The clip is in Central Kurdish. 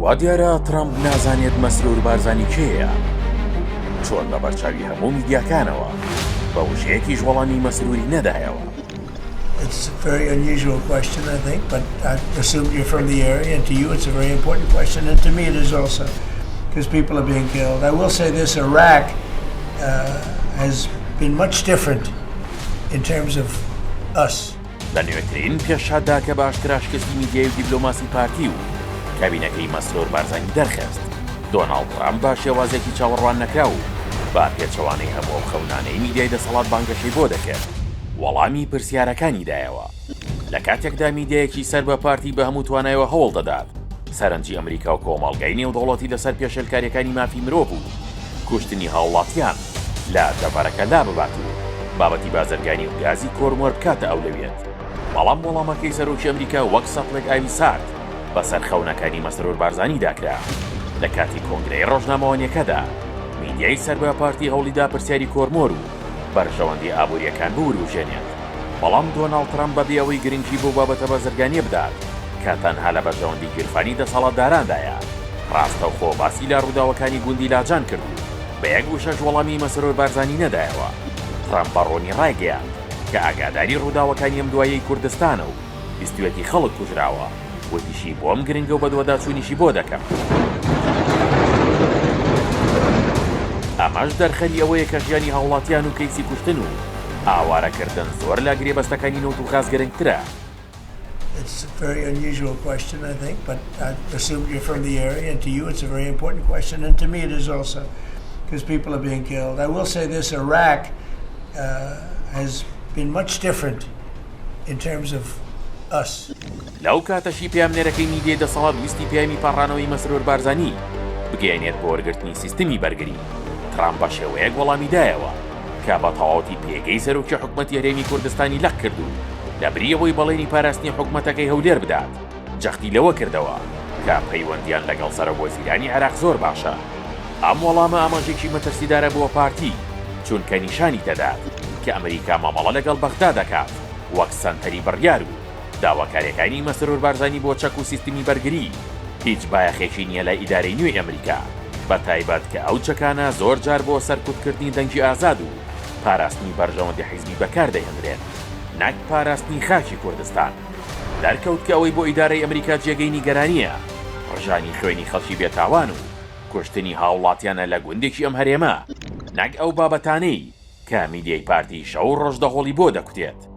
وا دیارە ترامپ نازانێت مەسرور بارزانی کێیە چۆن بە بەرچاوی هەموو میدیاکانەوە بە وشەیەکیش وەڵامی مەسروری نەدایەوە. It's a very unusual question, I think, but I assume you're from the area, and to you it's a very important question, and to me it is also, because people are being killed. I will say this, Iraq has been much different in terms of us. لە نوێترین پێشهاددا کە باشترا شکستی میدیای و دیپلۆماسی پارتی و کابینەکەی مەسرور بارزانی دەرخست، دۆناڵد ترامپ بە شێوازێکی چاوەڕوان نەکرا و با پێچەوانەی هەموو ئەو خەونانەی میدیای دەسەڵات بانگەشەی بۆ دەکرد وەڵامی پرسیارەکانی دایەوە. لە کاتێکدا میدیایەکی سەر بە پارتی بە هەموو توانایەوە هەوڵ دەدات سەرنجی ئەمریکا و کۆمەڵگەی نێودەوڵەتی لەسەر پێشێلکاریەکانی مافی مرۆڤ و کوشتنی هاوڵاتیان لە دەڤەرەکە لا ببات و بابەتی بازرگانی و گازی کۆرمۆر بکاتە ئەولەویەت. بەڵام وەڵامەکەی سەرۆکی ئەمریکا وەک سەتڵێک ئاوی سارد بەسەر خەونەکانی مەسرور بارزانی داکرا. لە کاتی کۆنگرەی ڕۆژنامەوانیەکەدا میدیای سەر بە پارتی هەوڵیدا پرسیاری کۆرمۆر و بەرژەوەندی ئابوووریەکان بوروژێنێت. بەڵام دۆناڵد ترامپ بەبێ ئەوەی گرنگی بۆ بابەتە بازرگانیە بدات کە تەنها لە بەرژەوەندی گیرفانی دەسەڵاتدارandایە ڕاستەوخۆ باسی لە ڕووداوەکانی گوندی لاجان کرد و بە یەک وشەش وەڵامی مەسرور بارزانی نەدایەوە. ترامپ بەڕۆنی ڕایگەیاند کە ئاگاداری ڕووداوەکانی ئەم دوایەی کوردستانە و بیستوێتی خەڵک کوژراوە وتیشی بۆم گرنگە و بەدوەداچوونیشی بۆ دەکەم. ئەمەش دەرخەری ئەوەیە کە ژیانی هاوڵاتیان و کەیسی کوشتن و ئاوارەکردن زۆر لە گرێبەستەکانی نەوت و غاز گرنگترە. It's a very unusual question, I think, but I assume you're from the area, and to you it's a very important question, and to me it is also, because people are being killed. I will say this, Iraq has been much different in terms of us. لەو کاتەشی پامنێرەکەی میدیای دەسەڵات ویستی پامی پاڕانەوەی مەسرور بارزانی بگەێنێت بۆ وەرگرتنی سیستمی بەرگری. ترامپ بە شێوەیەک وەڵامی دایەوە کە بە تەواوەتی پێگەی سەرۆکی حکومەتی هەرێمی کوردستانی لەق کرد و لە بریەوەی بەڵێنی پاراستنی حکومەتەکەی هەولێر بدات جەختی لەوە کردەوە کە پەیوەندیان لەگەڵ سەرۆکوەزیرانی عێراق زۆر باشە. ئەم وەڵامە ئاماژێکی مەترسیدارە بۆ پارتی چونکە نیشانی دەدات کە ئەمریکا مامەڵە لەگەڵ بەغدا دەکات وەک سەنتەری بڕیار و داواکاریەکانی مەسرور بارزانی بۆ چەک و سیستمی بەرگری هیچ بایەخێکی نییە لە ئیدارەی نوێی ئەمریکا، بە تایبەت کە ئەو چەکانە زۆر جار بۆ سەرکوتکردنی دەنگی ئازاد و پاراستنی بەرژەوەندی حیزبی بەکار دەهێنرێت نەک پاراستنی خاکی کوردستان. دەرکەوت کە ئەوەی بۆ ئیدارەی ئەمریکا جێگەی نیگەرانیە ڕژانی خوێنی خەڵکی بێتاوان و کوشتنی هاوڵاتیانە لە گوندێکی ئەم هەرێمە نەک ئەو بابەتانەی کە میدیای پارتی شەو ڕۆژ دەهۆڵی بۆ دەکوتێت.